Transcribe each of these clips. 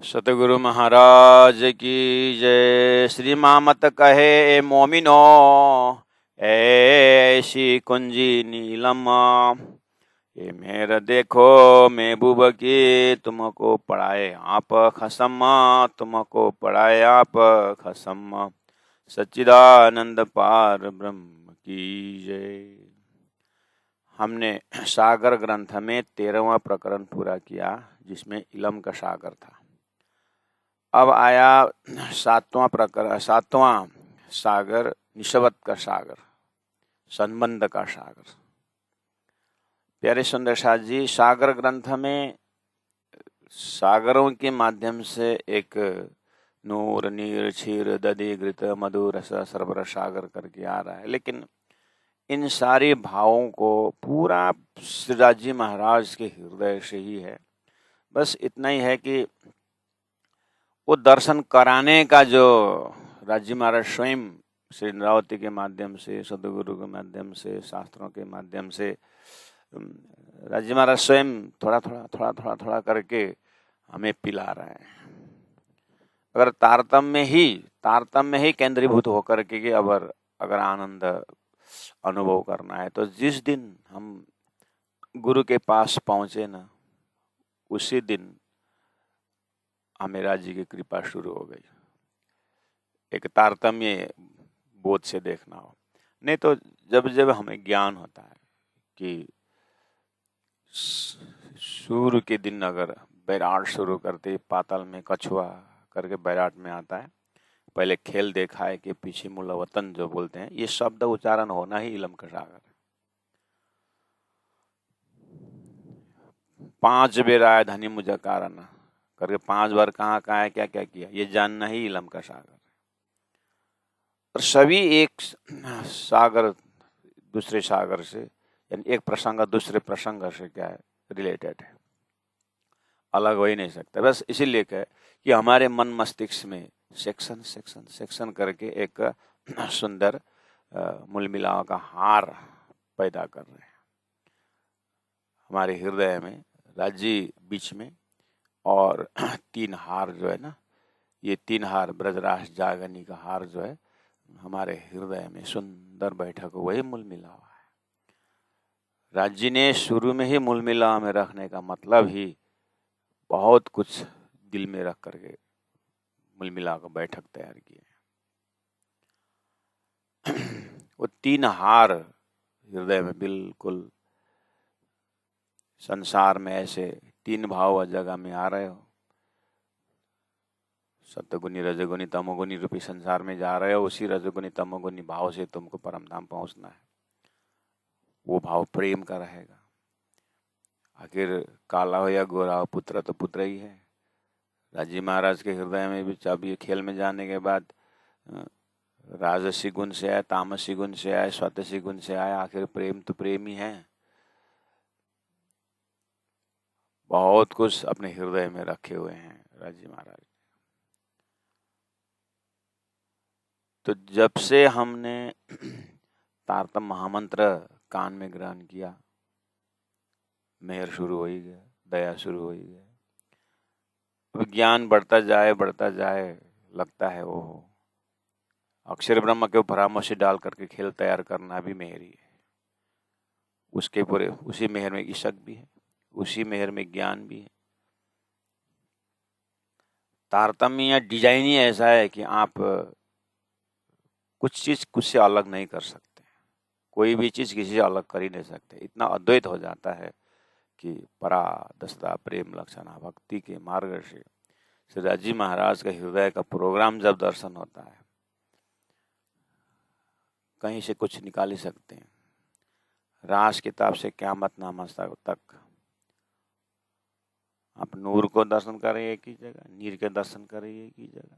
सतगुरु महाराज की जय। श्री मामत कहे ए मोमिनो, ऐसी कुंजी नीलम, ये मेर देखो महबूब की, तुमको पढ़ाए आप खसम, तुमको पढ़ाए आप खसम। सच्चिदानंद पार ब्रह्म की जय। हमने सागर ग्रंथ में 13वां प्रकरण पूरा किया, जिसमें इलम का सागर था। अब आया 7वां प्रकरण, 7वां सागर निस्बत का सागर, संबंध का सागर। प्यारे सुंदर साथ जी, सागर ग्रंथ में सागरों के माध्यम से एक नूर नीर क्षीर दधि घृत मधु रस सरवर सागर करके आ रहा है, लेकिन इन सारे भावों को पूरा श्रीराज जी महाराज के हृदय से ही है। बस इतना ही है कि वो दर्शन कराने का जो राजी महाराज स्वयं श्री इंद्रावती के माध्यम से, सदगुरु के माध्यम से, शास्त्रों के माध्यम से राजी महाराज स्वयं थोड़ा थोड़ा करके हमें पिला रहे हैं। अगर तारतम्य ही केंद्रीभूत होकर के अगर आनंद अनुभव करना है, तो जिस दिन हम गुरु के पास पहुंचे ना, उसी दिन हमें राज जी की कृपा शुरू हो गई। एक तारतम्य बोध से देखना हो, नहीं तो जब जब हमें ज्ञान होता है कि सूर्य के दिन अगर बैराट शुरू करते, पाताल में कछुआ करके बैराट में आता है, पहले खेल देखा है कि पीछे मूल वतन जो बोलते हैं, ये शब्द उच्चारण होना ही इलम का सागर है। 5 बेर आया धनी मुझे कारण करके 5 बार कहाँ कहाँ है, क्या क्या किया, ये जानना ही इलम का सागर है। और सभी एक सागर दूसरे सागर से, यानी एक प्रसंग दूसरे प्रसंग से क्या है, रिलेटेड है, अलग हो ही नहीं सकता। बस इसीलिए कहे कि हमारे मन मस्तिष्क में सेक्शन करके एक सुंदर मूल मिलाव का हार पैदा कर रहे हैं हमारे हृदय में, राज्य बीच में, और 3 हार जो है ना, ये 3 हार ब्रजराज जागनी का हार जो है हमारे हृदय में सुंदर बैठक, वही मूल मिलाव है। राज्य ने शुरू में ही मूल मिलाव में रखने का मतलब ही बहुत कुछ दिल में रख करके मूल मिलाव का बैठक तैयार किए। वो 3 हार हृदय में बिल्कुल, संसार में ऐसे 3 भाव जगह में आ रहे हो, सत्वगुणी रजगुणी तमोगुणी रूपी संसार में जा रहे हो, उसी रजगुणी तमोगुणी भाव से तुमको परम धाम पहुंचना है। वो भाव प्रेम का रहेगा। आखिर काला हो या गोरा हो, पुत्र तो पुत्र ही है। राजी महाराज के हृदय में भी जब ये खेल में जाने के बाद राजसी गुण से आए, तामसी गुण से आए, स्वतसी गुण से आए, आखिर प्रेम तो प्रेम ही है। बहुत कुछ अपने हृदय में रखे हुए हैं राजी महाराज। तो जब से हमने तारतम महामंत्र कान में ग्रहण किया, मेहर शुरू हो ही गया, दया शुरू हो ही गया। ज्ञान बढ़ता जाए, लगता है वो अक्षर ब्रह्म के परामर्श डाल करके खेल तैयार करना भी मेहर ही है। उसके पूरे उसी मेहर में इशक भी है, उसी मेहर में ज्ञान भी है। तारतम्य या डिजाइन ही ऐसा है कि आप कुछ चीज कुछ से अलग नहीं कर सकते, कोई भी चीज किसी से अलग कर ही नहीं सकते। इतना अद्वैत हो जाता है कि परा दसदा प्रेम लक्षणा भक्ति के मार्ग से श्री राजी महाराज के हृदय का प्रोग्राम जब दर्शन होता है, कहीं से कुछ निकाल ही सकते हैं। रास किताब से क़यामत नामा तक आप नूर को दर्शन करें एक ही जगह, नीर के दर्शन करें एक ही जगह।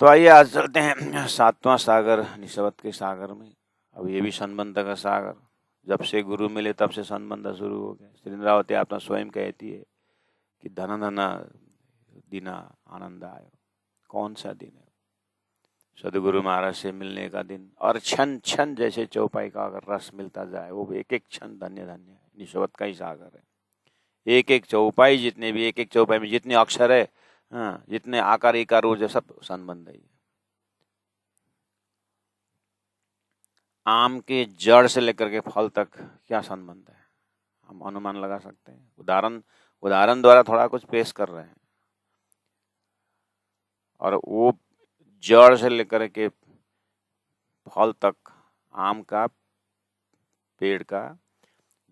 तो आइए आज चलते हैं 7वां सागर निस्बत के सागर में। अब ये भी संबंध का सागर, जब से गुरु मिले तब से संबंध शुरू हो गया। श्री इंद्रावती आपने स्वयं कहती है कि धन धन दीना आनंद आयो। कौन सा दिन है? सदगुरु महाराज से मिलने का दिन, और क्षण क्षण जैसे चौपाई का अगर रस मिलता जाए, वो एक एक क्षण धन्य धन्य है। निस्बत का ही सागर है, एक एक चौपाई जितने भी, एक एक चौपाई में जितने अक्षर है, हाँ, जितने आकार इकार ऊर्जा, सब संबंध है। आम के जड़ से लेकर के फल तक क्या संबंध है, हम अनुमान लगा सकते हैं। उदाहरण द्वारा थोड़ा कुछ पेश कर रहे हैं। और वो जड़ से लेकर के फल तक, आम का पेड़ का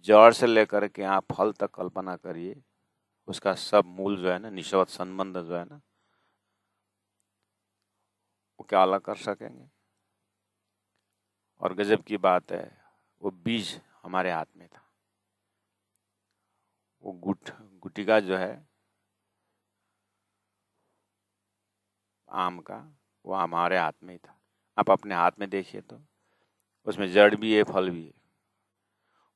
जड़ से लेकर के आप फल तक कल्पना करिए, उसका सब मूल जो है ना, निष्पत्त संबंध जो है ना, वो क्या अलग कर सकेंगे। और गजब की बात है, वो बीज हमारे हाथ में था, वो गुटिका जो है आम का, वो हमारे हाथ में ही था। आप अपने हाथ में देखिए तो उसमें जड़ भी है, फल भी है।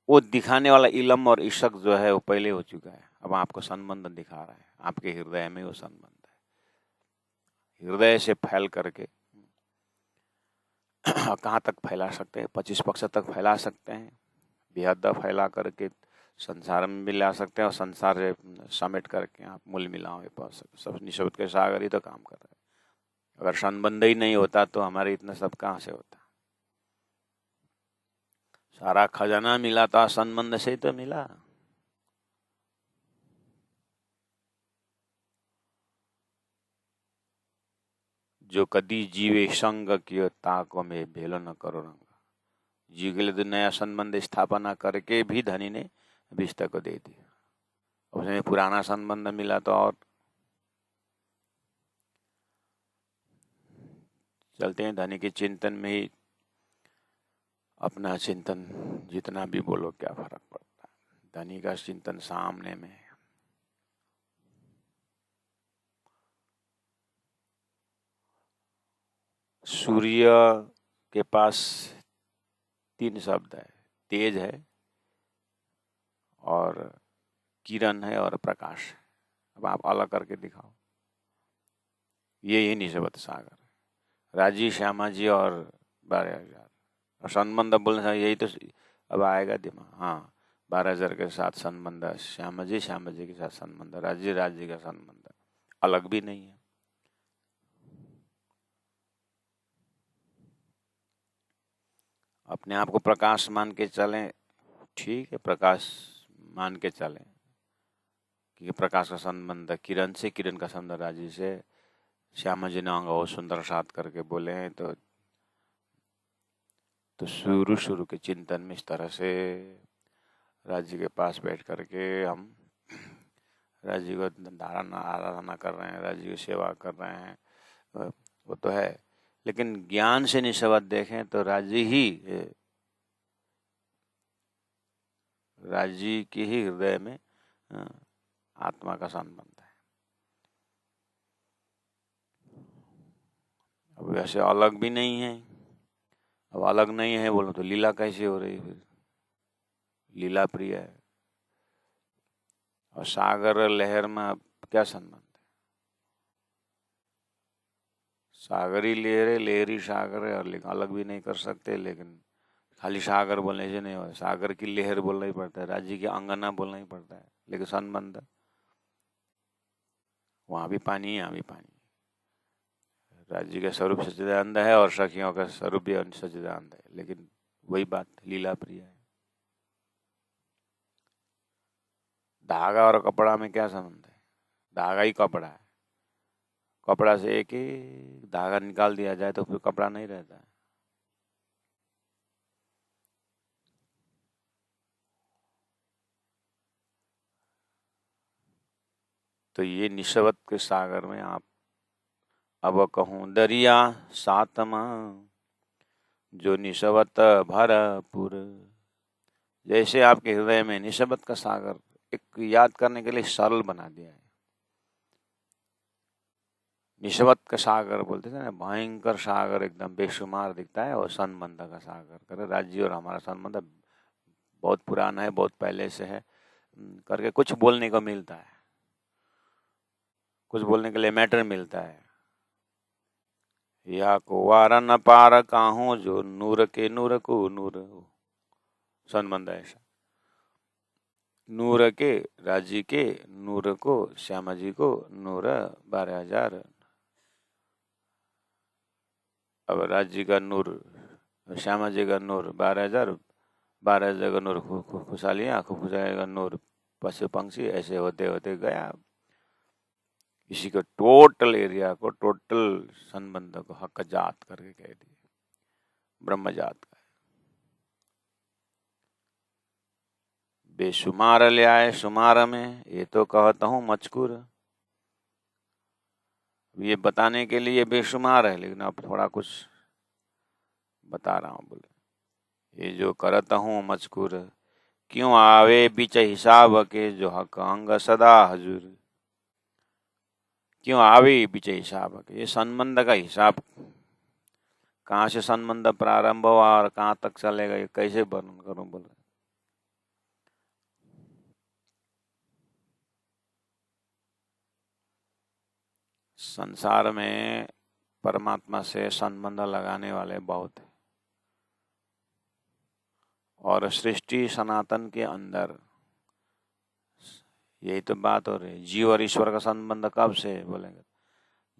वो दिखाने वाला इलम और इशक जो है वो पहले हो चुका है, अब आपको संबंध दिखा रहा है, आपके हृदय में वो संबंध है। हृदय से फैल करके कहाँ तक फैला सकते हैं, 25 पक्ष तक फैला सकते हैं, बेहद फैला करके संसार में भी ला सकते हैं, और संसार से समेट करके आप मूल मिलाओ सब निशब्द के सागर ही तो काम कर रहे हैं। अगर संबंध ही नहीं होता तो हमारे इतना सब कहाँ से होता। सारा खजाना मिला था संबंध से ही तो मिला। जो कदी जीवे संग कियो ताको में भेलो न करो रंग। जी के लिए तो नया संबंध स्थापना करके भी धनी ने विष्टा को दे दिया। उसमें पुराना संबंध मिला तो और चलते हैं धनी के चिंतन में ही। अपना चिंतन जितना भी बोलो क्या फर्क पड़ता है, धनी का चिंतन सामने में है। सूर्य के पास 3 शब्द है, तेज है और किरण है और प्रकाश है। अब आप अलग करके दिखाओ, ये ही निस्बत सागर है। राजी, श्यामा जी और 12,000 और संबंध बोलने से यही तो अब आएगा दिमाग। हाँ, 12,000 के साथ संबंध, श्यामा जी के साथ संबंध, राज्य का संबंध, अलग भी नहीं है। अपने आप को प्रकाश मान के चलें, ठीक है, प्रकाश मान के चलें, क्योंकि प्रकाश का संबंध किरण से, किरण का संबंध राज्य से। श्यामा जी ने अंग बहुत सुंदर साथ करके बोले हैं, तो शुरू के चिंतन में इस तरह से राज्य के पास बैठ करके हम राज्य को आराधना कर रहे हैं, राज्य की सेवा कर रहे हैं, वो तो है। लेकिन ज्ञान से निस्बत देखें तो राज्य के ही हृदय में आत्मा का संबंध है। अब वैसे अलग भी नहीं है। अब अलग नहीं है बोलो तो लीला कैसे हो रही फिर? लीला प्रिय है और सागर लहर में अब क्या संबंध है? सागरी लहर है, लहरी सागर है, और अलग भी नहीं कर सकते। लेकिन खाली सागर बोलने से नहीं होता, सागर की लहर बोलना ही पड़ता है, राज्य की अंगना बोलना ही पड़ता है। लेकिन संबंध वहां भी पानी, यहाँ भी पानी। राज्य का स्वरूप सच्चिदानंद है और सखियों का स्वरूप भी सच्चिदानंद है, लेकिन वही बात लीला प्रिय है। धागा और कपड़ा में क्या संबंध है? धागा ही कपड़ा है, कपड़ा से एक ही धागा निकाल दिया जाए तो फिर कपड़ा नहीं रहता है। तो ये निस्बत के सागर में आप अब कहूँ दरिया सातमा जो निस्बत भरपूर। जैसे आपके हृदय में निस्बत का सागर एक याद करने के लिए सरल बना दिया है। निस्बत का सागर बोलते थे ना, भयंकर सागर एकदम बेशुमार दिखता है, और संबंध का सागर कर राज्य और हमारा संबंध बहुत पुराना है, बहुत पहले से है करके कुछ बोलने को मिलता है, कुछ बोलने के लिए मैटर मिलता है। या को वारा न पार काहू जो नूर के नूर को नूर संबंध है ऐसा। नूर के राजी के नूर को श्यामा जी को नूर 12,000। अब राजी का नूर श्यामा जी का नूर 12,000, 12,000 का नूर खुशहालियाँ, खुशहाली का नूर पशु पंक्षी, ऐसे होते होते गया। इसी को टोटल एरिया को, टोटल संबंध को हक जात करके कह दिए, ब्रह्म जात का। बेशुमार ले आए शुमार में, ये तो कहता हूँ मजकूर। ये बताने के लिए बेशुमार है, लेकिन अब थोड़ा कुछ बता रहा हूँ। बोले ये जो करता हूँ मजकूर, क्यों आवे बीच हिसाब के जो हक अंग सदा हजूर। क्यों आवे बीच हिसाब के, ये संबंध का हिसाब, कहाँ से संबंध प्रारंभ हुआ और कहाँ तक चलेगा, ये कैसे वर्णन करूं। बोले संसार में परमात्मा से संबंध लगाने वाले बहुत हैं, और सृष्टि सनातन के अंदर यही तो बात हो रही। जीव और ईश्वर का संबंध कब से बोलेंगे,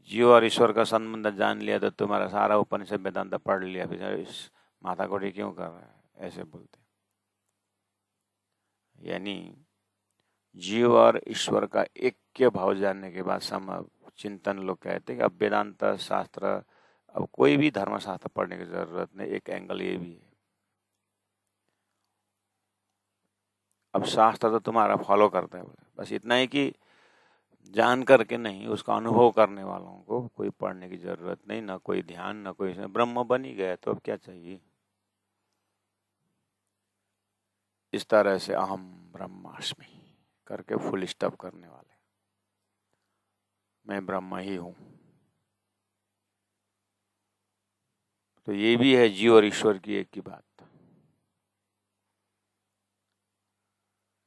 जीव और ईश्वर का संबंध जान लिया तो तुम्हारा सारा उपनिषद वेदांत पढ़ लिया, फिर इस माथा कोटी क्यों कर रहा है, ऐसे बोलते। यानी जीव और ईश्वर का ऐक्य भाव जानने के बाद चिंतन लोग कहते हैं कि अब वेदांत शास्त्र, अब कोई भी धर्मशास्त्र पढ़ने की जरूरत नहीं। एक एंगल ये भी है, अब शास्त्र तो तुम्हारा फॉलो करता है, बस इतना ही कि जान करके नहीं, उसका अनुभव करने वालों को कोई पढ़ने की जरूरत नहीं, ना कोई ध्यान, ना कोई, ब्रह्म बन ही गया तो अब क्या चाहिए। इस तरह से अहम ब्रह्मास्मि करके फुल स्टॉप करने वाले, मैं ब्रह्म ही हूं। तो ये भी है जीव और ईश्वर की एक ही बात।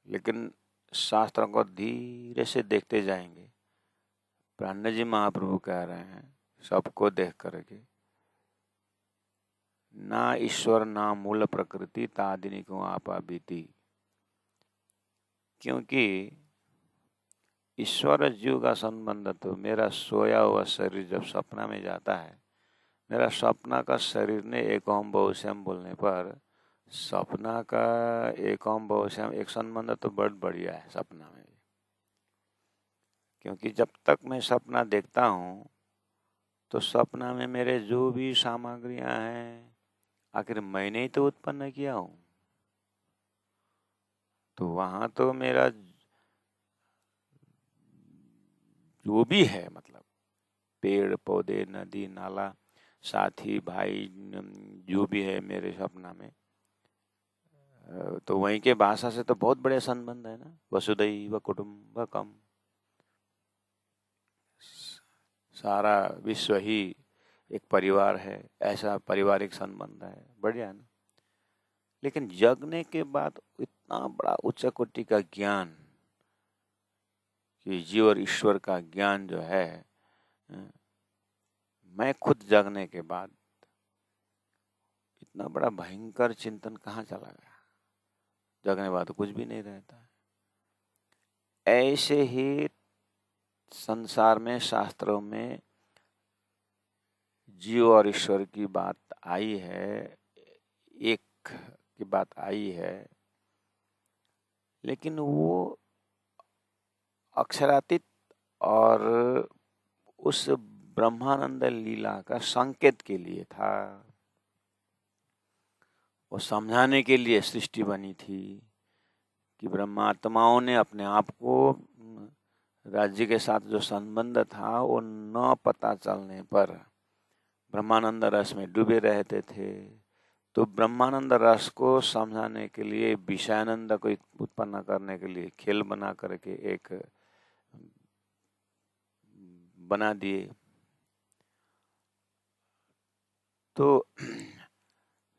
लेकिन शास्त्रों को धीरे से देखते जाएंगे। प्राण जी महाप्रभु कह रहे हैं सबको देख करके, ना ईश्वर ना मूल प्रकृति तादिनी को आपा बीती। क्योंकि ईश्वर जीव का संबंध तो मेरा सोया हुआ शरीर जब सपना में जाता है, मेरा सपना का शरीर ने एक ओम बहुश्याम बोलने पर सपना का एक ओम बहुश्याम एक संबंध तो बहुत बढ़िया है सपना में। क्योंकि जब तक मैं सपना देखता हूँ तो सपना में मेरे जो भी सामग्रियां हैं आखिर मैंने ही तो उत्पन्न किया हूँ। तो वहां तो मेरा जो भी है, मतलब पेड़ पौधे नदी नाला साथी भाई जो भी है मेरे सपना में, तो वहीं के भाषा से तो बहुत बड़े संबंध है ना। वसुधैव कुटुंबकम, सारा विश्व ही एक परिवार है, ऐसा पारिवारिक संबंध है, बढ़िया है ना। लेकिन जगने के बाद इतना बड़ा उच्च कोटि का ज्ञान, कि जीव और ईश्वर का ज्ञान जो है, मैं खुद जगने के बाद इतना बड़ा भयंकर चिंतन कहाँ चला गया। जगने के बाद तो कुछ भी नहीं रहता। ऐसे ही संसार में शास्त्रों में जीव और ईश्वर की बात आई है, एक की बात आई है, लेकिन वो अक्षरातीत और उस ब्रह्मानंद लीला का संकेत के लिए था। वो समझाने के लिए सृष्टि बनी थी कि ब्रह्मात्माओं ने अपने आप को राज्य के साथ जो संबंध था वो न पता चलने पर ब्रह्मानंद रस में डूबे रहते थे। तो ब्रह्मानंद रस को समझाने के लिए, विषयानंद को उत्पन्न करने के लिए खेल बना करके एक बना दिए। तो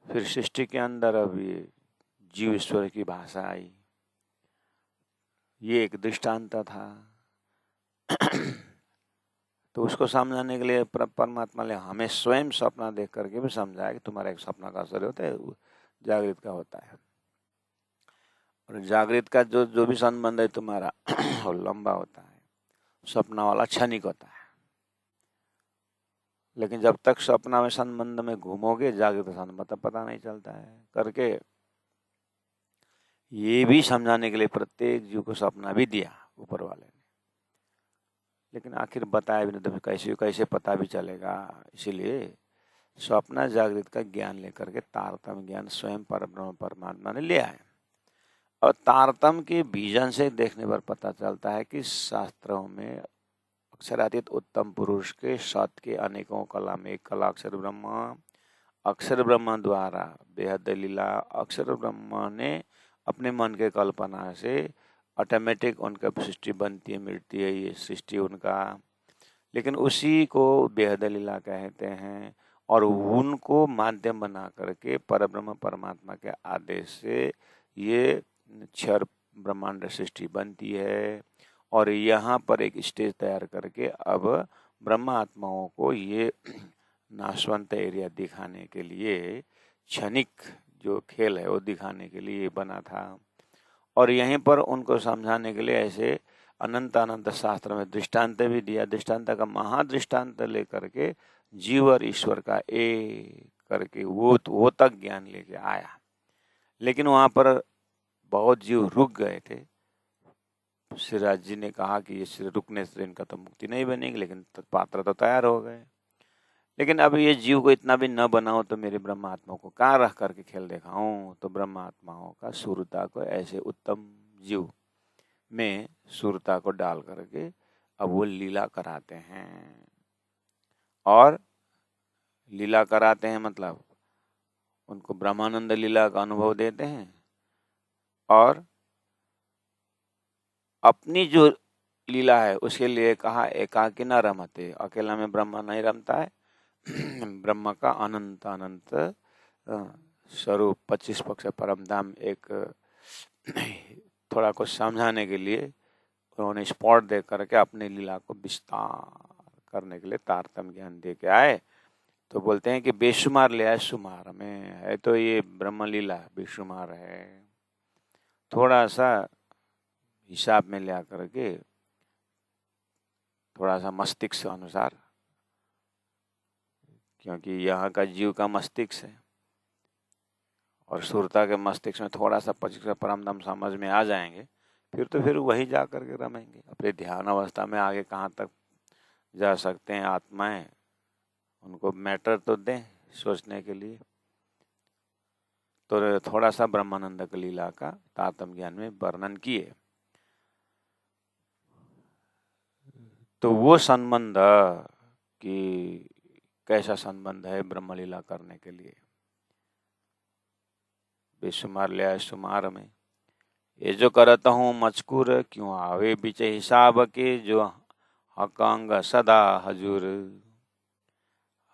फिर सृष्टि के अंदर अब ये जीव ईश्वर की भाषा आई, ये एक दृष्टांत था। तो उसको समझाने के लिए परमात्मा ने हमें स्वयं सपना देख करके भी समझाया कि तुम्हारा एक सपना का असर होता है, जागृत का होता है। और जागृत का जो जो भी संबंध है तुम्हारा वो लंबा होता है, सपना वाला क्षणिक होता है। लेकिन जब तक सपना में संबंध में घूमोगे जागृत संबंध पता नहीं चलता है करके ये भी समझाने के लिए प्रत्येक जीव को सपना भी दिया ऊपर वाले ने, लेकिन आखिर बताया भी नहीं तो कैसे कैसे पता भी चलेगा। इसीलिए स्वप्न जागृत का ज्ञान लेकर के तारतम्य ज्ञान स्वयं परब्रह्म परमात्मा ने लिया है। और तारतम्य के बीजन से देखने पर पता चलता है कि शास्त्रों में अक्षरातीत उत्तम पुरुष के सत के अनेकों कला में एक कला अक्षर ब्रह्म द्वारा बेहद लीला अक्षर ब्रह्म ने अपने मन के कल्पना से ऑटोमेटिक उनका सृष्टि बनती है, मिटती है, ये सृष्टि उनका, लेकिन उसी को बेहद लीला कहते हैं। और उनको माध्यम बना करके परब्रह्म परमात्मा के आदेश से ये क्षर ब्रह्मांड सृष्टि बनती है। और यहाँ पर एक स्टेज तैयार करके अब ब्रह्म आत्माओं को ये नाशवंत एरिया दिखाने के लिए, क्षणिक जो खेल है वो दिखाने के लिए बना था। और यहीं पर उनको समझाने के लिए ऐसे अनंत अनंत शास्त्र में दृष्टांत भी दिया। दृष्टांत का महादृष्टांत लेकर के जीव और ईश्वर का एक करके वो तक ज्ञान लेके आया। लेकिन वहाँ पर बहुत जीव रुक गए थे। श्रीराज जी ने कहा कि ये रुकने से इनका तो मुक्ति नहीं बनेगी, लेकिन पात्र तो तैयार हो गए। लेकिन अब ये जीव को इतना भी न बनाओ तो मेरे ब्रह्मात्मा को कहाँ रख करके खेल दिखाऊं। तो ब्रह्मात्माओं का सूरता को ऐसे उत्तम जीव में सूरता को डाल करके अब वो लीला कराते हैं। और लीला कराते हैं मतलब उनको ब्रह्मानंद लीला का अनुभव देते हैं। और अपनी जो लीला है उसके लिए कहा एकाकी न रमते, अकेला में ब्रह्मा नहीं रमता है। ब्रह्म का अनंत अनंत स्वरूप 25 पक्ष परम धाम एक थोड़ा कुछ समझाने के लिए उन्होंने स्पॉट दे करके अपनी लीला को विस्तार करने के लिए तारतम्य ज्ञान दे के आए। तो बोलते हैं कि बेशुमार ले आए शुमार में है, तो ये ब्रह्म लीला बेशुमार है। थोड़ा सा हिसाब में ले आकर के थोड़ा सा मस्तिष्क अनुसार, क्योंकि यहाँ का जीव का मस्तिष्क है और सुरता के मस्तिष्क में थोड़ा सा 25 परम धाम समझ में आ जाएंगे फिर वही जा करके रमेंगे। अपने ध्यान अवस्था में आगे कहाँ तक जा सकते हैं आत्माएं, उनको मैटर तो दें सोचने के लिए। तो थोड़ा सा ब्रह्मानंद की लीला का तारतम्य ज्ञान में वर्णन किए। तो वो संबंध कि कैसा संबंध है ब्रह्म लीला करने के लिए। बेशुमार ले आए शुमार में, ये जो करता हूँ मजकूर क्यों आवे बीच हिसाब के, जो हकांग सदा हजूर,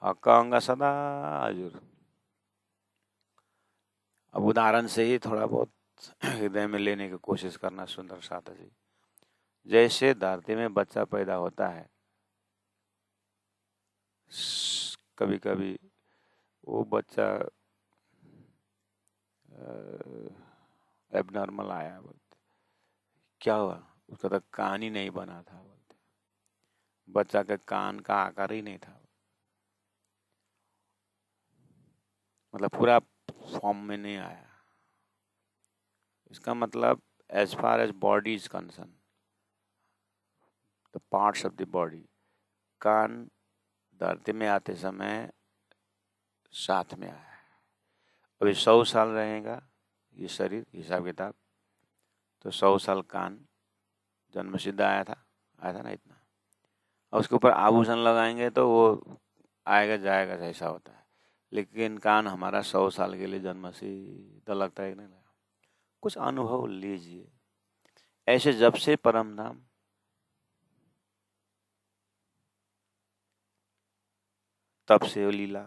हकांग सदा हजूर। अब उदाहरण से ही थोड़ा बहुत हृदय में लेने की कोशिश करना सुंदर साथा जी। जैसे धरती में बच्चा पैदा होता है, कभी कभी वो बच्चा एबनॉर्मल आया, बोलते क्या हुआ, उसका तो कान ही नहीं बना था, बोलते बच्चा के कान का आकार ही नहीं था, मतलब पूरा फॉर्म में नहीं आया। इसका मतलब as far as body is concern, the parts of the body, कान धरती में आते समय साथ में आया है। अभी 100 साल रहेगा ये शरीर, हिसाब किताब तो 100 साल कान जन्म सिद्ध आया था ना इतना। और उसके ऊपर आभूषण लगाएंगे तो वो आएगा जाएगा ऐसा होता है। लेकिन कान हमारा 100 साल के लिए जन्म सिद्ध लगता है कि नहीं लगा। कुछ अनुभव लीजिए। ऐसे जब से परम धाम तब से वो लीला,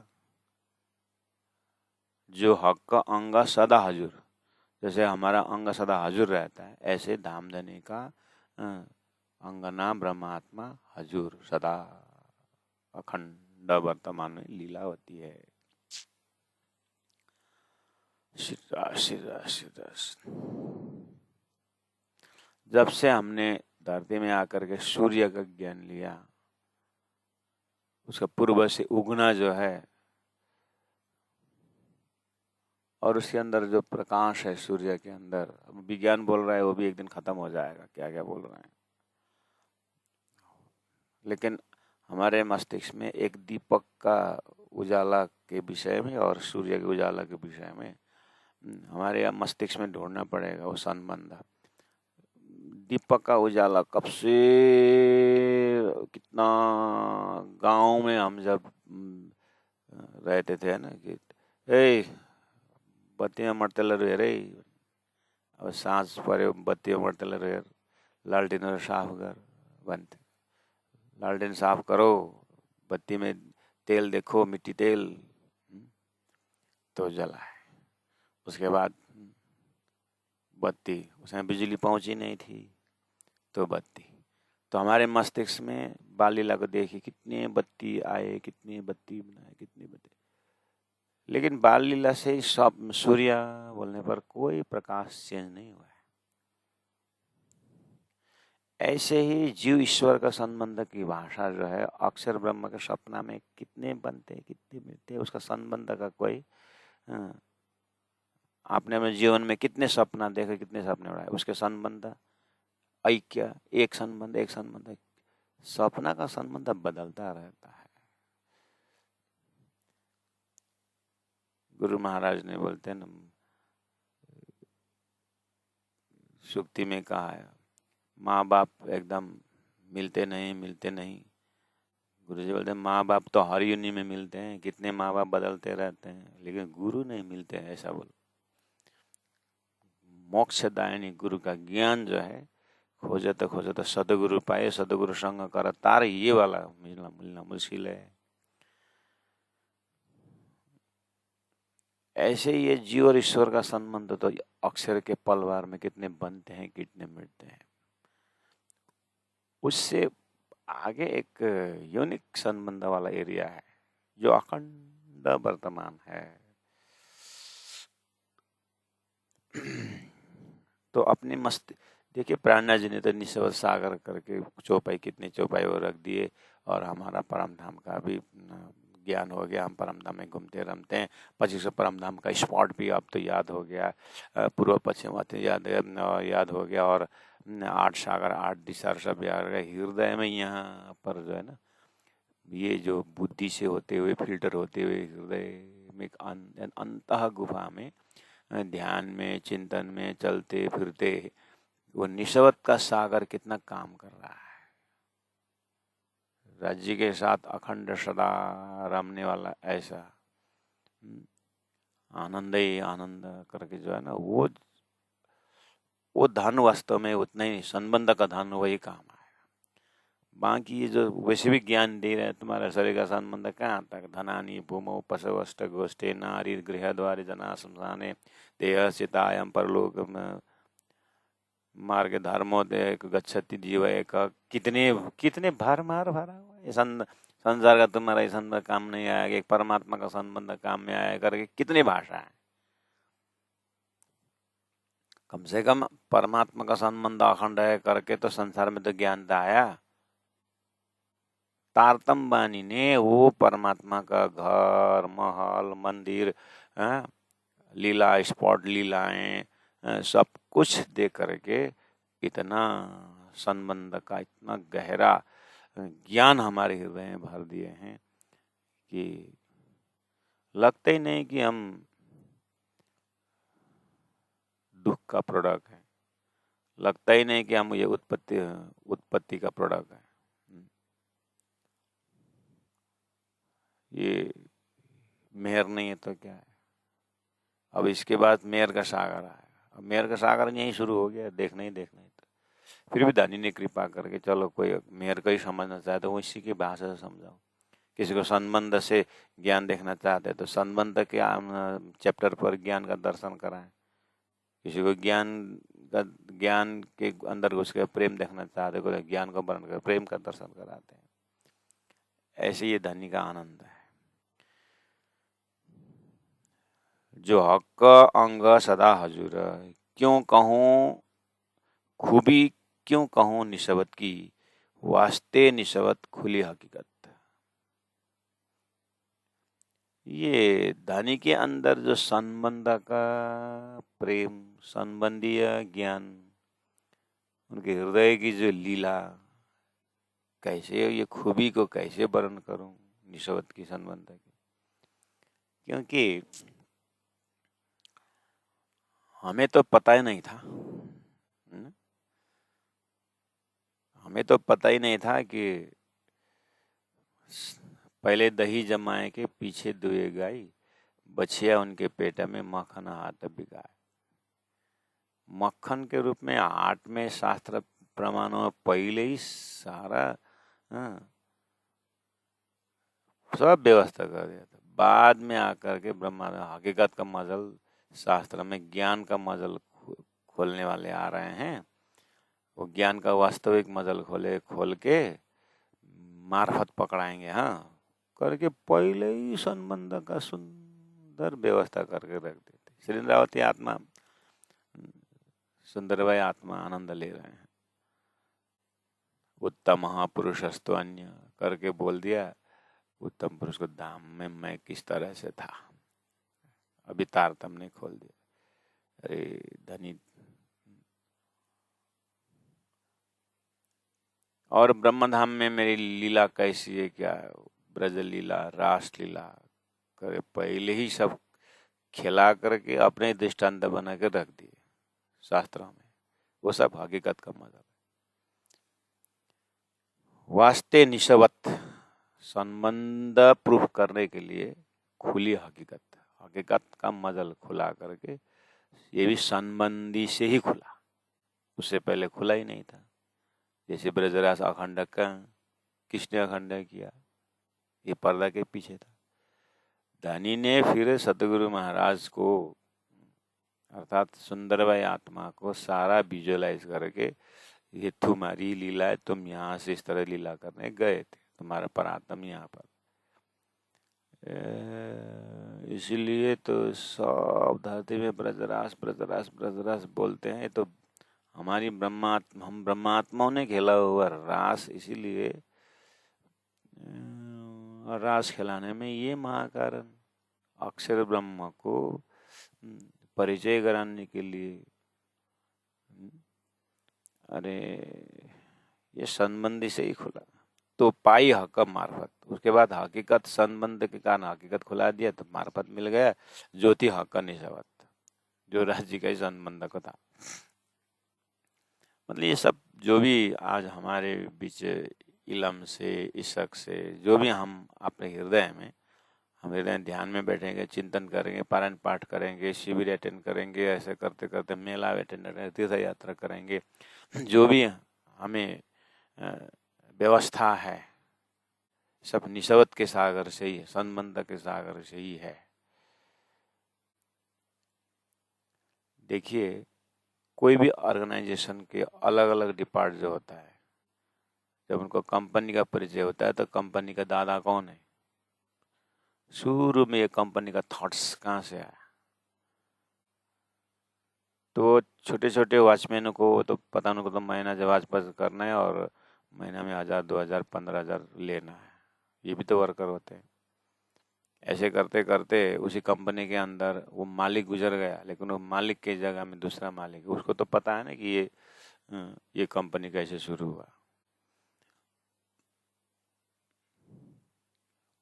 जो हक का अंग सदा हजूर, जैसे हमारा अंग सदा हजूर रहता है ऐसे धामधनी का अंगना ब्रह्मात्मा हजूर सदा अखंड वर्तमान में लीला होती है। श्री जब से हमने धरती में आकर के सूर्य का ज्ञान लिया, उसका पूर्व से उगना जो है और उसके अंदर जो प्रकाश है सूर्य के अंदर, विज्ञान बोल रहा है वो भी एक दिन खत्म हो जाएगा, क्या क्या बोल रहे हैं, लेकिन हमारे मस्तिष्क में एक दीपक का उजाला के विषय में और सूर्य के उजाला के विषय में हमारे मस्तिष्क में ढूंढना पड़ेगा वो संबंध। दीपक का उजाला कब से, कितना गांव में हम जब रहते थे ना कि ए बत्तीमा मट्टेलहरू हेरै, अब साँझ पर्यो बत्ती मट्टेलहरू हेर, लालटेनहरू साफ कर भन्थे। लालटेन साफ करो, बत्ती में तेल देखो, मिट्टी तेल, तो जला है। उसके बाद बत्ती, उसमें बिजली पहुंची नहीं थी तो बत्ती। तो हमारे मस्तिष्क में बाल लीला को देखिए, कितने बत्ती आए, कितनी बत्ती बनाए, कितनी बत्ती, लेकिन बाल लीला से सब सूर्य बोलने पर कोई प्रकाश चेंज नहीं हुआ है। ऐसे ही जीव ईश्वर का संबंध की भाषा जो है, अक्षर ब्रह्म के सपना में कितने बनते, कितने मिलते, उसका संबंध का कोई, आपने अपने जीवन में कितने सपना देखे, कितने सपने उड़ाए, उसके संबंध ऐक्य, एक संबंध, सपना का संबंध बदलता रहता है। गुरु महाराज ने बोलते हैं ना, सुक्ति में कहा है, माँ बाप एकदम मिलते नहीं। गुरु जी बोलते हैं माँ बाप तो हर योनि में मिलते हैं, कितने माँ बाप बदलते रहते हैं, लेकिन गुरु नहीं मिलते हैं, ऐसा बोलो। मोक्षदायिनी गुरु का ज्ञान जो है, खोजे तो सदगुरु पाए, सदगुरु संग कर तार, ये वाला मिलना मुश्किल है। ऐसे ये जीव और ईश्वर का संबंध तो अक्षर के पलवार में कितने बनते हैं, कितने मिटते हैं। उससे आगे एक यूनिक संबंध वाला एरिया है जो अखंड वर्तमान है। तो अपने मस्त देखिए, प्राणा जी ने तो निस्वल सागर करके चौपाई, कितने चौपाई वो रख दिए, और हमारा परम धाम का भी ज्ञान हो गया, हम परम धाम में घूमते रमते हैं। 25 परम धाम का स्पॉट भी अब तो याद हो गया, पूर्व पश्चिम याद हो गया, और 8 सागर 8 दिशा सब याद गए हृदय में। यहाँ पर जो है ना, ये जो बुद्धि से होते हुए फिल्टर होते हुए हृदय में अंतः गुफा में, ध्यान में, चिंतन में, चलते फिरते वो निस्वत का सागर कितना काम कर रहा है। राज्य के साथ अखंड सदा रमने वाला ऐसा आनंद ही आनंद करके जो है ना, वो धन वास्तव में उतना ही, संबंध का धन वही काम है। बाकी ये जो वैसे भी ज्ञान दे रहे हैं, तुम्हारे शरीर का संबंध कहाँ तक, धनानी भूमौ पशु अष्ट गोष्ठे नारी गृह द्वारे जना शमशाने देह चितायम परलोक मार्ग धर्मोदय गच्छति जीव एक, कितने भार मार भरा हुआ है। संसार का तुम्हारा संबंध काम नहीं आएगा, एक परमात्मा का संबंध काम में आया करके कितनी भाषा है। कम से कम परमात्मा का संबंध अखंड है करके तो संसार में तो ज्ञान आया। तारतम बानी ने वो परमात्मा का घर, महल, मंदिर, लीला स्पॉट, लीलाएं, सब कुछ दे करके इतना संबंध का इतना गहरा ज्ञान हमारे हृदय में भर दिए हैं कि लगता ही नहीं कि हम दुख का प्रोडक्ट है, लगता ही नहीं कि हम ये उत्पत्ति का प्रोडक्ट है। ये मेहर नहीं है तो क्या है। अब इसके बाद मेहर का सागर आएगा, अब मेहर का सागर यहीं शुरू हो गया, देखना ही तो फिर भी धनी ने कृपा करके, चलो कोई मेहर का ही समझना चाहे तो वो इसी की भाषा से समझाओ। किसी को संबंध से ज्ञान देखना चाहते तो संबंध के चैप्टर पर ज्ञान का दर्शन कराएं। किसी को ज्ञान के अंदर घुस के प्रेम देखना चाहते को ज्ञान को वर्णन कर प्रेम का दर्शन कराते हैं। ऐसे ये धनी का आनंद है। जो हक अंग सदा हजूर, क्यों कहूँ खूबी क्यों कहूँ निशबत की, वास्ते निशबत खुली हकीकत। ये धनी के अंदर जो संबंध का प्रेम, संबंधीय ज्ञान, उनके हृदय की जो लीला, कैसे ये खूबी को कैसे वर्णन करूं निशबत की संबंध की। क्योंकि हमें तो पता ही नहीं था, हमें तो पता ही नहीं था कि पहले दही जमाए के पीछे दुए गाय, बछिया उनके पेट में मक्खन हाथ बिगाए। मक्खन के रूप में आठ में शास्त्र प्रमाणों में पहले ही सारा सब व्यवस्था कर दिया था। बाद में आकर के ब्रह्मा हकीकत का मजल, शास्त्र में ज्ञान का मजल खोलने वाले आ रहे हैं। वो ज्ञान का वास्तविक मजल खोल के मार्फत पकड़ाएंगे। हाँ, करके पहले ही संबंध का सुंदर व्यवस्था करके रख देते। श्री इंद्रावती आत्मा, सुंदरबाई आत्मा आनंद ले रहे हैं। उत्तम महापुरुषस्तु अन्य करके बोल दिया। उत्तम पुरुष को धाम में मैं किस तरह से था, अभी तारतम ने खोल दिया। अरे धनी, और ब्रह्मधाम में मेरी लीला कैसी है, क्या ब्रज लीला, रास लीला करे पहले ही सब खिला करके अपने दृष्टांत बना के रख दिए शास्त्रों में। वो सब हकीकत का मजा। वास्ते निशबत, संबंध प्रूफ करने के लिए खुली हकीकत, हकीकत का मजल खुला करके, ये भी संबंधी से ही खुला, उससे पहले खुला ही नहीं था। जैसे ब्रजरास अखंड का किसने अखंड किया, ये पर्दा के पीछे था। धनी ने फिर सतगुरु महाराज को अर्थात सुंदरबाई आत्मा को सारा विजुअलाइज करके, ये तुम्हारी लीला है, तुम यहाँ से इस तरह लीला करने गए थे, तुम्हारा परात्म यहाँ पर। इसलिए तो सब धरती में ब्रजरास ब्रजरास ब्रजरास बोलते हैं। तो हमारी हम ब्रह्मात्माओं ने खेला हुआ रास, इसीलिए रास खिलाने में ये महाकारण अक्षर ब्रह्म को परिचय कराने के लिए। अरे ये संबंधी से ही खुला, तो पाई हक मार्फत। उसके बाद हकीकत संबंध के कारण हकीकत खुला दिया, तो मार्फत मिल गया ज्योति हक निशबत, जो राज्य का संबंध को था। मतलब ये सब जो भी आज हमारे बीच इलम से, इशक से, जो भी हम अपने हृदय में, हम हृदय ध्यान में बैठेंगे, चिंतन करेंगे, पारायण पाठ करेंगे, शिविर अटेंड करेंगे, ऐसे करते करते मेला अटेंड करेंगे, तीर्थ यात्रा करेंगे, जो भी हमें व्यवस्था है, सब निशबत के सागर से ही, संबंध के सागर से ही है। देखिए, कोई भी ऑर्गेनाइजेशन के अलग अलग डिपार्ट जो होता है, जब उनको कंपनी का परिचय होता है, तो कंपनी का दादा कौन है, शुरू में ये कंपनी का थॉट्स कहाँ से आया। तो छोटे छोटे वॉचमैनों को तो पता, उनको तो महीना जब वापस करना है और महीना में 1000 2000 15,000 लेना है, ये भी तो वर्कर होते हैं। ऐसे करते करते उसी कंपनी के अंदर वो मालिक गुजर गया, लेकिन वो मालिक के जगह में दूसरा मालिक, उसको तो पता है ना कि ये कंपनी कैसे शुरू हुआ।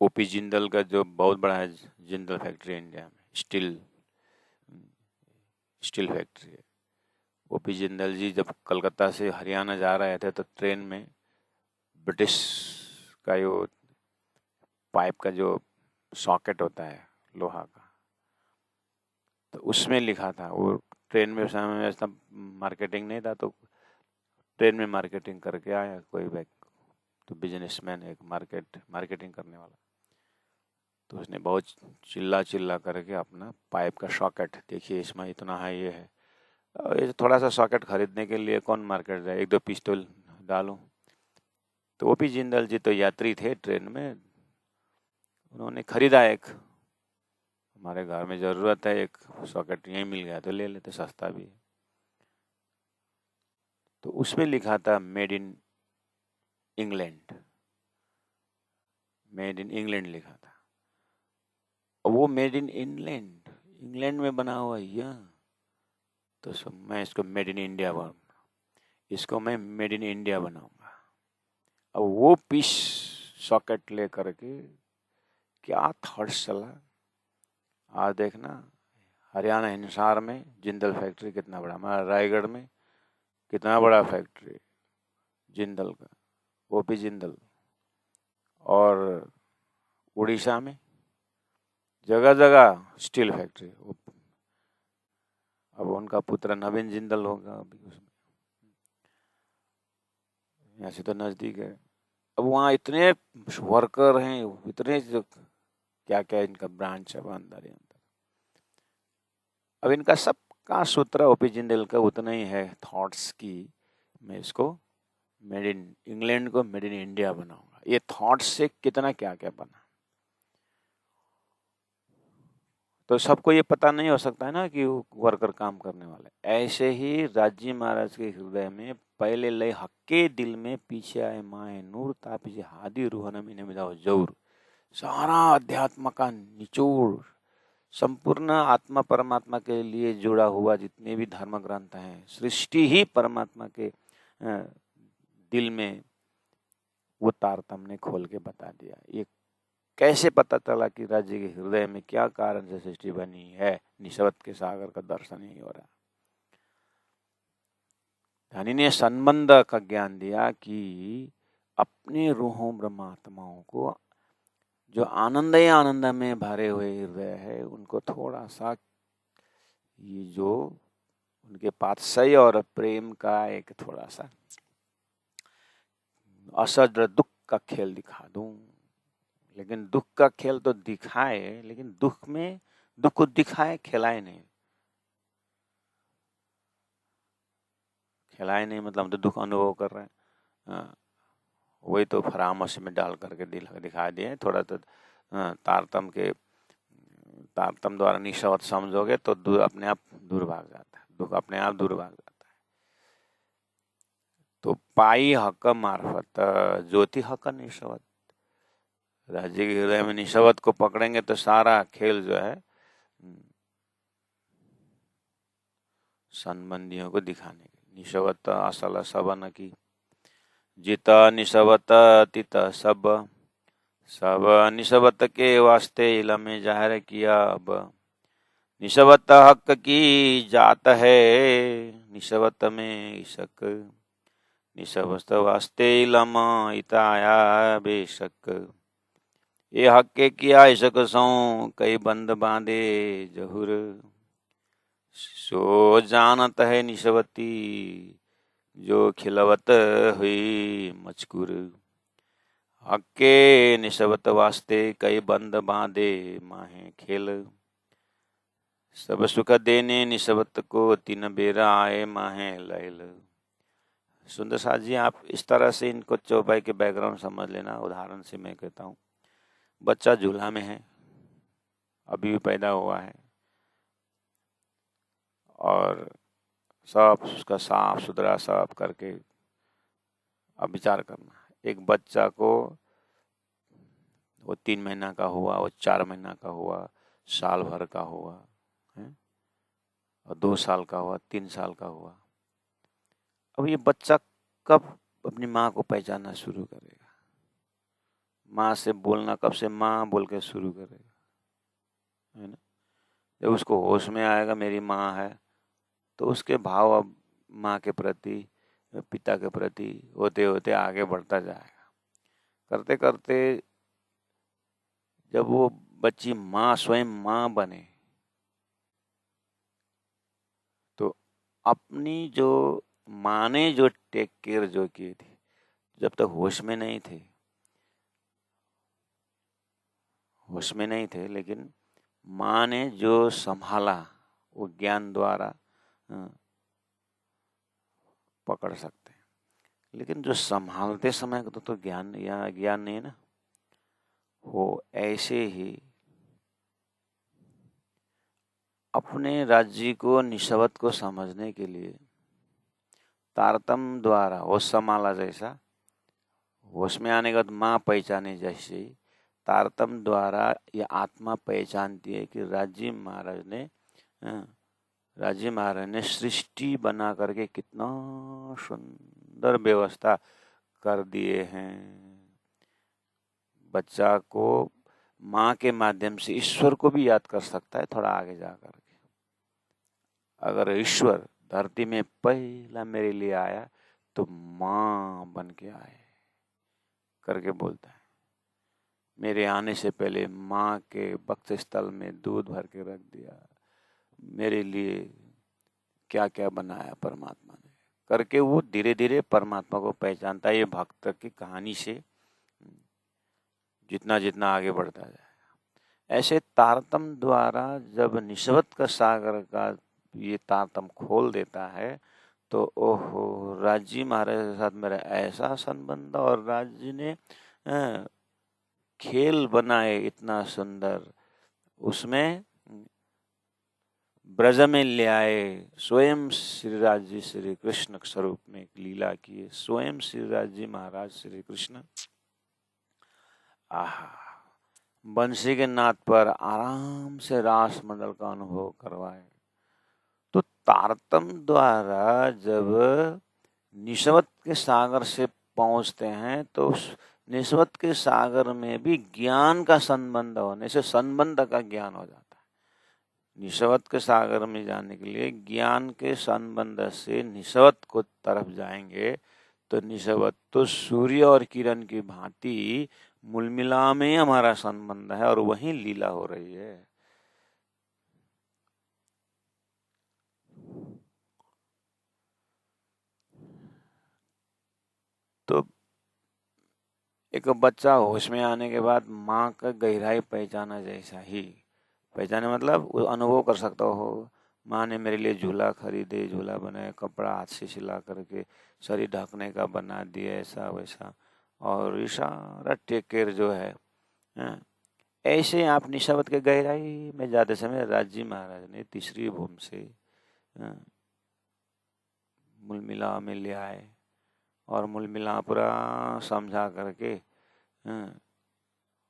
ओपी जिंदल का जो बहुत बड़ा है जिंदल फैक्ट्री इंडिया में, स्टील फैक्ट्री है। ओपी जिंदल जी जब कलकत्ता से हरियाणा जा रहे थे, तो ट्रेन में ब्रिटिश का यो पाइप का जो सॉकेट होता है लोहा का, तो उसमें लिखा था, वो ट्रेन में उस समय ऐसा मार्केटिंग नहीं था, तो ट्रेन में मार्केटिंग करके आया कोई व्यक्ति, तो बिजनेसमैन, एक मार्केटिंग करने वाला, तो उसने बहुत चिल्ला चिल्ला करके अपना पाइप का सॉकेट, देखिए इसमें इतना है, ये है, ये थोड़ा सा सॉकेट खरीदने के लिए कौन मार्केट जाए, एक दो पिस्टल डालूं। तो ओपी जिंदल जी तो यात्री थे ट्रेन में, उन्होंने खरीदा एक, हमारे घर में ज़रूरत है एक सॉकेट, यहीं मिल गया तो ले लेते, सस्ता भी है। तो उसमें लिखा था made in England, made in England लिखा था। और वो मेड इन इंग्लैंड, इंग्लैंड में बना हुआ है, तो मैं इसको मेड इन इंडिया बनाऊंगा, इसको मैं मेड इन इंडिया बनाऊंगा। अब वो पीस सॉकेट ले करके क्या थॉट्स चला। आज देखना हरियाणा हिसार में जिंदल फैक्ट्री कितना बड़ा, हमारा रायगढ़ में कितना बड़ा फैक्ट्री जिंदल का, ओपी जिंदल। और उड़ीसा में जगह जगह स्टील फैक्ट्री। अब उनका पुत्र नवीन जिंदल होगा अभी उसमें, यहाँ से तो नजदीक है। अब वहाँ इतने वर्कर हैं, इतने जो क्या क्या इनका ब्रांच है अंदर ही अंदर। अब इनका सबका सूत्र ओपी जिंदल का उतना ही है थॉट्स की, मैं इसको मेड इन इंग्लैंड को मेड इन इंडिया बनाऊंगा। ये थॉट्स से कितना क्या क्या बना। तो सबको ये पता नहीं हो सकता है ना कि वो वर्कर काम करने वाले। ऐसे ही राजी महाराज के हृदय में पहले लय हक्के दिल में पीछे आए माए नूर तापी हादी रूहन इन्हें मिला जरूर। सारा अध्यात्म का निचोड़, संपूर्ण आत्मा परमात्मा के लिए जुड़ा हुआ जितने भी धर्म ग्रंथ हैं, सृष्टि ही परमात्मा के दिल में वो तारतम्य ने खोल के बता दिया। ये कैसे पता चला कि राज्य के हृदय में क्या कारण से सृष्टि बनी है, निस्वत के सागर का दर्शन ही हो रहा। धनी ने संबंध का ज्ञान दिया कि अपने रूहों ब्रह्मात्माओं को जो आनंद ही आनंद में भरे हुए हृदय है, उनको थोड़ा सा ये जो उनके पात्सय और प्रेम का एक थोड़ा सा असद दुख का खेल दिखा दूं। लेकिन दुख का खेल तो दिखाए, लेकिन दुख में दुख को दिखाए, खिलाए नहीं। खिलाए नहीं मतलब हम तो दुख अनुभव कर रहे हैं, वही तो परामर्श में डाल करके दिखा दिए। थोड़ा तो तारतम द्वारा निस्वत समझोगे तो अपने आप दूर भाग जाता है, दुख अपने आप दूर भाग जाता है। तो पाई हक मार्फत ज्योति हक निस्वत, राज्य के हृदय में निस्वत को पकड़ेंगे तो सारा खेल जो है संबंधियों को दिखाने के। निस्वत असल सबन की, जित निस्वत तित सब, सब निस्वत के वास्ते इलमे जाहिर किया। अब निस्वत हक की जात है, निस्वत में इसक, निस्वत वास्ते इलम इताया बेशक। ये हक के किया इसक सौ, कई बंद बांधे जहुर, सो जानत है निस्वती, जो खिलवत हुई मचकुर। हक्के निस्वत वास्ते कई बंद बांधे माहे खेल, सब सुख देने निस्वत को तीन बेरा आए माहे लैल। सुंदर साथ जी, आप इस तरह से इनको चौपाई के बैकग्राउंड समझ लेना। उदाहरण से मैं कहता हूँ, बच्चा झूला में है, अभी भी पैदा हुआ है, और सब उसका साफ सुथरा साफ करके अब विचार करना। एक बच्चा को वो 3 महीना का हुआ, वो 4 महीना का हुआ, साल भर का हुआ है, और 2 साल का हुआ, 3 साल का हुआ। अब ये बच्चा कब अपनी माँ को पहचानना शुरू करेगा? माँ से बोलना कब से माँ बोल के शुरू करेगा, है ना? जब उसको होश में आएगा मेरी माँ है, तो उसके भाव अब माँ के प्रति, पिता के प्रति होते होते आगे बढ़ता जाएगा। करते करते जब वो बच्ची माँ स्वयं माँ बने, तो अपनी जो माँ ने जो टेक केयर जो की थी, जब तक होश में नहीं थे, लेकिन माँ ने जो संभाला वो ज्ञान द्वारा पकड़ सकते हैं। लेकिन जो संभालते समय को तो ज्ञान या ज्ञान नहीं है ना, वो ऐसे ही अपने राज्य को निस्वत को समझने के लिए तारतम द्वारा होश संभाला जैसा, होश में आने के बाद माँ पहचाने जैसे, तारतम द्वारा ये आत्मा पहचानती है कि राजी महाराज ने सृष्टि बना करके कितना सुंदर व्यवस्था कर दिए हैं। बच्चा को माँ के माध्यम से ईश्वर को भी याद कर सकता है थोड़ा आगे जा करके। अगर ईश्वर धरती में पहला मेरे लिए आया तो माँ बन के आए करके बोलता है। मेरे आने से पहले माँ के वक्ष स्थल में दूध भर के रख दिया, मेरे लिए क्या क्या बनाया परमात्मा ने करके, वो धीरे धीरे परमात्मा को पहचानता है। ये भक्त की कहानी से जितना जितना आगे बढ़ता जाएगा। ऐसे तारतम द्वारा जब निस्वत का सागर का ये तारतम खोल देता है तो ओहो, राजी महाराज के साथ मेरा ऐसा संबंध, और राजी ने खेल बनाए इतना सुंदर, उसमें ब्रज में ले आए, स्वयं श्री राज जी श्री कृष्ण स्वरूप में एक लीला किए, स्वयं श्री राज जी महाराज श्री कृष्ण बंसी के नाद पर आराम से रास मंडल का अनुभव करवाए। तो तारतम द्वारा जब निस्वत के सागर से पहुंचते हैं तो निस्वत के सागर में भी ज्ञान का संबंध होने से संबंध का ज्ञान हो जाता है। निस्वत के सागर में जाने के लिए ज्ञान के संबंध से निस्वत को तरफ जाएंगे तो निस्वत तो सूर्य और किरण की भांति मुलमिला में हमारा संबंध है और वहीं लीला हो रही है। तो एक बच्चा होश में आने के बाद माँ का गहराई पहचाना जैसा ही, पहचाने मतलब वो अनुभव कर सकता हो, माँ ने मेरे लिए झूला खरीदे, झूला बनाया, कपड़ा हाथ से सिला करके शरीर ढकने का बना दिया, ऐसा वैसा, और इशारा टेक केयर जो है। ऐसे आप निस्वत के गहराई में जाते समय राजी महाराज ने तीसरी भूमि से मुलमिला में ले आए और मुलमिला पूरा समझा करके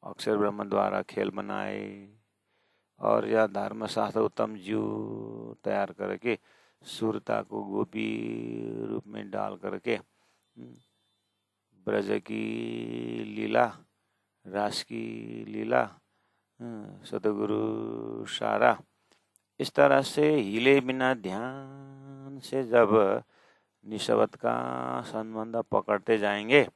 अक्षर ब्रह्म द्वारा खेल बनाए और यह धर्मशास्त्र उत्तम जीव तैयार करके सुरता को गोपी रूप में डाल करके ब्रज की लीला, रास की लीला, सतगुरु सारा, इस तरह से हिले बिना ध्यान से जब निस्वत का संबंध पकड़ते जाएंगे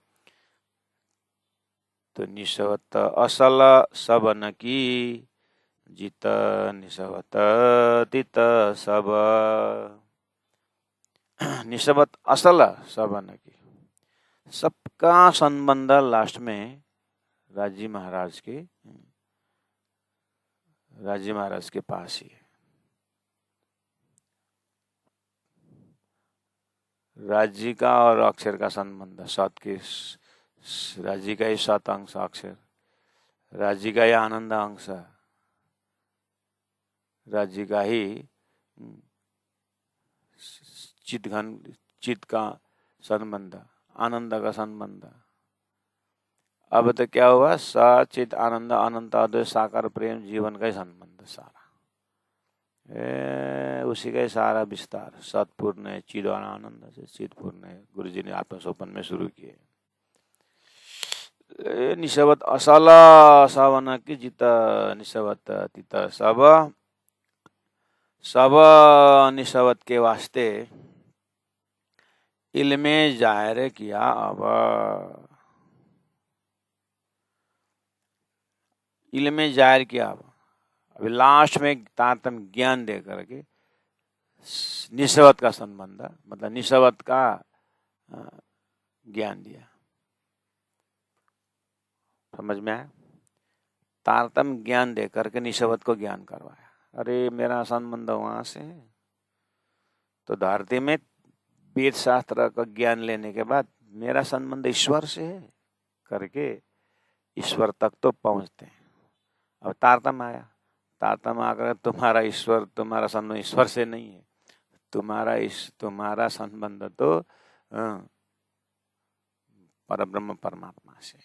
तो निस्वत असल सबन की जित निस्वत तित सब। निस्वत असल सबन की, सबका संबंध लास्ट में राजी महाराज के पास ही है। राजी का और अक्षर का संबंध, सत के राजी का ही सत अंश अक्षर, राजी का ही आनंद अंश, राजी का ही चित का संबंध, आनंद का संबंध। अब तो क्या हुआ, सचित आनंद अनंत अद्वैत साकार प्रेम जीवन का ही संबंध सारा, उसी का ही सारा विस्तार। सतपूर्ण चिदान आनंद से चितपूर्ण गुरु जी ने आत्मसोपन में शुरू किए। निस्वत असाला सावन की जित निस्वत तित सब, सब निस्वत के वास्ते इल्मे जाहिर किया। अब इल्मे जाहिर किया, अभी लास्ट में तारतम ज्ञान दे करके निस्वत का संबंध, मतलब निस्वत का ज्ञान दिया। समझ में आया? तारतम ज्ञान दे करके निस्वत को ज्ञान करवाया। अरे मेरा संबंध वहां से है, तो धरती में वेद शास्त्र का ज्ञान लेने के बाद मेरा संबंध ईश्वर से है करके ईश्वर तक तो पहुंचते हैं। अब तारतम आया, तारतम आकर तुम्हारा ईश्वर, तुम्हारा संबंध ईश्वर से नहीं है, तुम्हारा संबंध तो परब्रह्म परमात्मा से।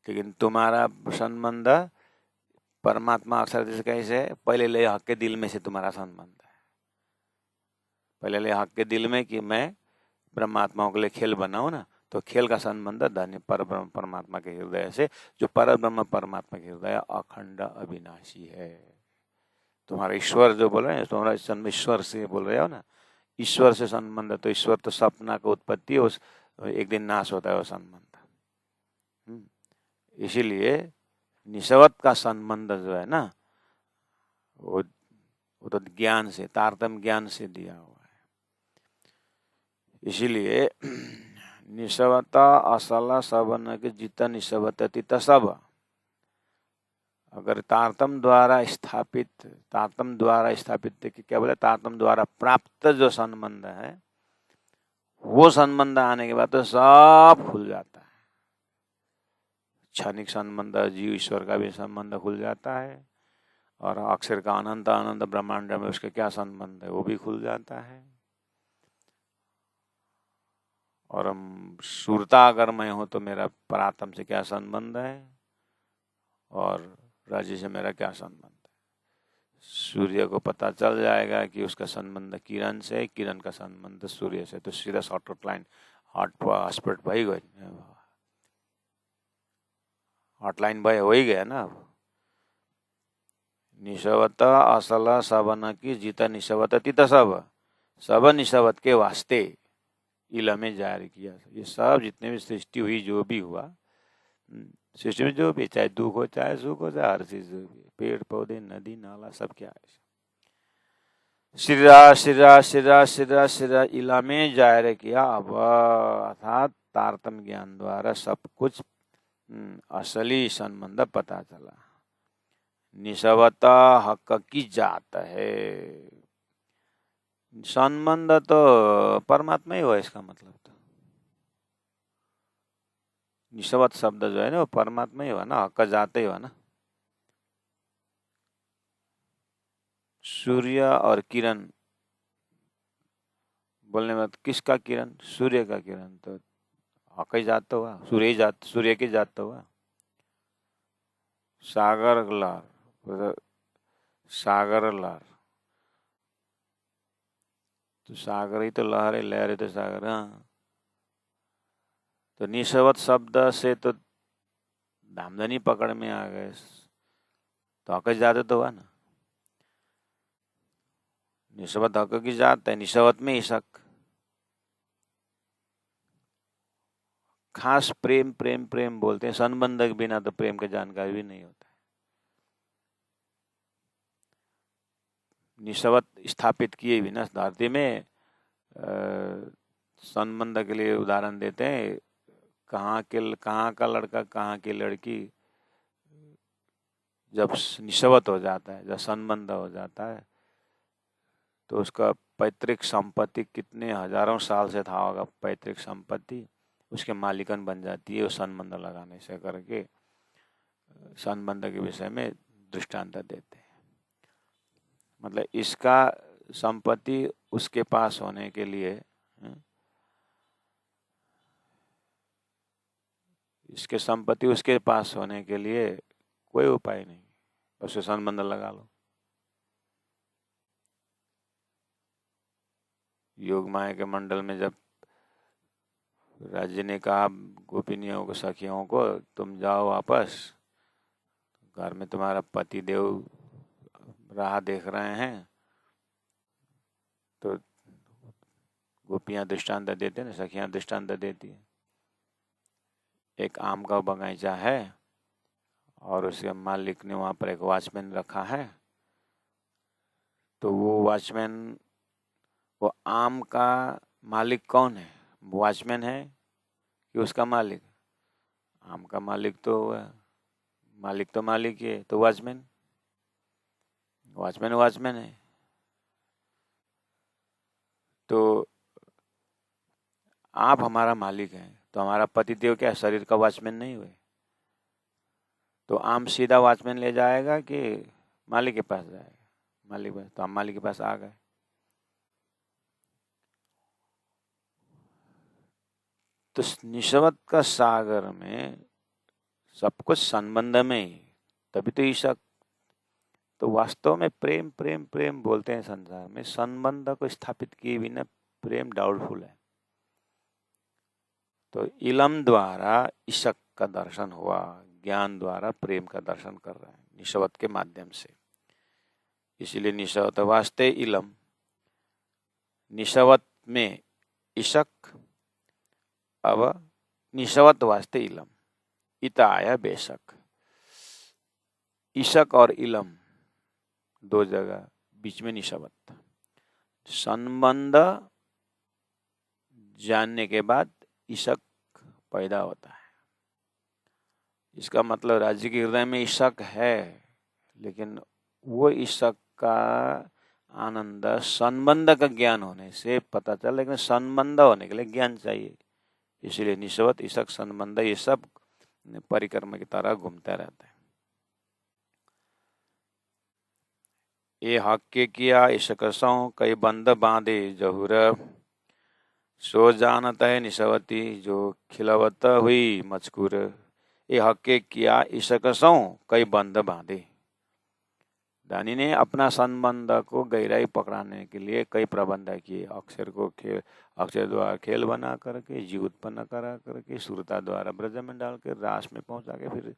लेकिन तुम्हारा संबंध परमात्मा अक्षर से कैसे है? पहले ले हक के दिल में से तुम्हारा संबंध है। पहले ले हक के दिल में कि मैं ब्रह्मात्माओं के लिए खेल बनाऊं ना, तो खेल का संबंध धन्य परब्रह्म परमात्मा के हृदय से, जो परब्रह्म परमात्मा के हृदय अखंड अविनाशी है। तुम्हारा ईश्वर जो बोल रहे हैं, तुम्हारा जन्म ईश्वर से बोल रहे हो ना, ईश्वर से संबंध, तो ईश्वर तो सपना का उत्पत्ति है, उस एक दिन नाश होता है वो संबंध। इसीलिए निषवत का संबंध जो है ना, वो तो ज्ञान से, तारतम्य ज्ञान से दिया हुआ है। इसीलिए निषवता असला सब न के जितना निषवत तित सब। अगर तारतम द्वारा स्थापित क्या बोले, तारतम द्वारा प्राप्त जो संबंध है, वो संबंध आने के बाद तो सब खुल जाता है। क्षणिक संबंध, जीव ईश्वर का भी संबंध खुल जाता है, और अक्षर का अनंत अनंत ब्रह्मांड में उसके क्या संबंध है वो भी खुल जाता है। और हम सुरता अगर मैं हूं तो मेरा परात्म से क्या संबंध है, और राज्य से मेरा क्या संबंध है। सूर्य को पता चल जाएगा कि उसका संबंध किरण से, किरण का संबंध सूर्य से, तो सीधा शॉर्टकट लाइन हॉटस्पॉट भई गई, हॉटलाइन भय हो ही गया ना। अब निषवत असल सबन की जीता निषवत तित सब निषवत के वास्ते इला में जारी किया। ये सब जितने भी सृष्टि हुई, जो भी हुआ सृष्टि में, जो भी, चाहे दुख हो चाहे सुख हो, चाहे हर चीज, जो भी, पेड़ पौधे नदी नाला सब क्या है, सिरा सिरा सिरा सिरा सिरा इला में जाहिर किया। अब अर्थात तारतम्य ज्ञान द्वारा सब कुछ असली संबंध पता चला। निषवता हक की जात है। संबंध तो परमात्मा ही हुआ, इसका मतलब तो निषवत शब्द जो है ना, वो परमात्मा ही हुआ ना, हक जात ही हुआ ना। सूर्य और किरण बोलने में किसका किरण? सूर्य का किरण, तो हक ही जात तो हुआ, सूर्य की जात तो हुआ। सागर लहर, सागर लहर, तो सागर ही तो लहर है, लहर है तो सागर। हाँ, तो निषवत शब्द से तो धामधनी पकड़ में आ गए, तो हक जाते तो हुआ ना। निषवत हक की जात है, निषवत में ही शक। खास प्रेम प्रेम प्रेम बोलते हैं, संबंध के बिना तो प्रेम की जानकारी भी नहीं होता है। निषवत स्थापित किए बिना धरती में संबंध के लिए उदाहरण देते हैं। कहाँ का लड़का, कहाँ की लड़की जब निषवत हो जाता है, जब संबंध हो जाता है, तो उसका पैतृक संपत्ति कितने हजारों साल से था होगा, पैतृक संपत्ति उसके मालिकन बन जाती है, वो संबंध लगाने से करके संबंध के विषय में दृष्टांत देते हैं। मतलब इसका संपत्ति उसके पास होने के लिए, इसके संपत्ति उसके पास होने के लिए कोई उपाय नहीं, बस संबंध लगा लो। योग माया के मंडल में जब राज्य ने कहा गोपिनियों को, सखियों को, तुम जाओ वापस, घर में तुम्हारा पति देव राह देख रहे हैं, तो गोपियां दृष्टांत देते हैं, सखियां दृष्टांत देती है। एक आम का बगीचा है और उसके मालिक ने वहां पर एक वॉचमैन रखा है, तो वो वॉचमैन, वो आम का मालिक कौन है? वॉचमैन है कि उसका मालिक? आम का मालिक तो मालिक ही है, तो वॉचमैन वॉचमैन है। तो आप हमारा मालिक हैं, तो हमारा पतिदेव क्या शरीर का वॉचमैन नहीं हुए? तो आम सीधा वॉचमैन ले जाएगा कि मालिक के पास जाएगा? मालिक पास, तो हम मालिक के पास आ गए। तो निशवत का सागर में सब कुछ संबंध में ही, तभी तो ईशा। तो वास्तव में प्रेम प्रेम प्रेम बोलते हैं संसार में, संबंध को स्थापित किए बिना प्रेम डाउटफुल है। तो इलम द्वारा ईशक का दर्शन हुआ, ज्ञान द्वारा प्रेम का दर्शन कर रहे हैं निशवत के माध्यम से। इसीलिए निशवत वास्ते इलम, निशवत में ईशक, अब निशवत वास्ते इलम, इता आया बेशक। ईशक और इलम दो जगह, बीच में निशवत। संबंध जानने के बाद ईशक पैदा होता है। इसका मतलब राज्य के हृदय में ईशक है, लेकिन वो ईशक का आनंद संबंध का ज्ञान होने से पता चला, लेकिन संबंध होने के लिए ज्ञान चाहिए। इसलिए निशवत, ईशक, संबंध ये सब परिक्रमा की तरह घूमता रहता है। ये हक के किया ईशक सौ, कई बंद बांधे जहुर, सो जानत है निशवती जो खिलवत हुई मचकुर। ये हक के किया ईशक सौ, कई बंद बांधे। दानी ने अपना संबंध को गहराई पकड़ाने के लिए कई प्रबंध किए। अक्षर को खेल, अक्षर द्वारा खेल बना करके, जीव उत्पन्न करा करके, सुरता द्वारा ब्रज में डाल के, रास में पहुंचा के, फिर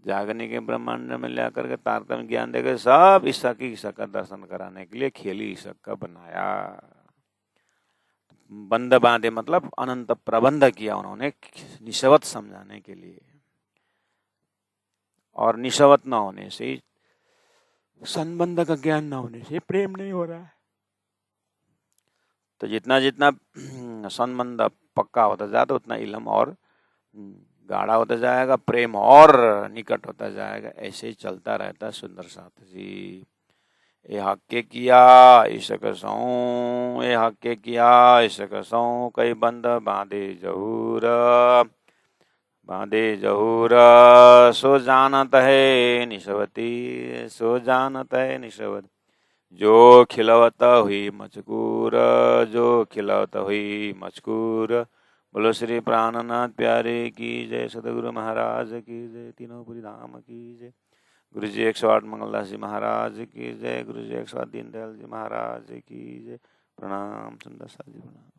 जागने के ब्रह्मांड में ला करके तारतम्य ज्ञान देकर सब ईशा का दर्शन कराने के लिए खेली ईशा का बनाया। बंद बांधे मतलब अनंत प्रबंध किया उन्होंने निशवत समझाने के लिए। और निशवत न होने से, संबंध का ज्ञान न होने से प्रेम नहीं हो रहा है। तो जितना जितना संबंध पक्का होता जाता, उतना इलम और गाढ़ा होता जाएगा, प्रेम और निकट होता जाएगा। ऐसे ही चलता रहता। सुंदर साथ जी, ये हक के किया ईशक सौ, ये हक के किया ईशक सौ, कई बंद बांधे जहूर, बांधे जहूर, सो जानत है निशवती, सो जानत है निशवती जो खिलवत हुई मचकूर, जो खिलवत हुई मचकूर। बोलो श्री प्राणनाथ प्यारे की जय, सदगुरु महाराज की जय, तीनों पुरी धाम की जय, गुरु जी 108 मंगलदास जी महाराज की जय, गुरु जी 108 दीनदयाल जी महाराज की जय। प्रणाम सुंदर साथ जी, प्रणाम।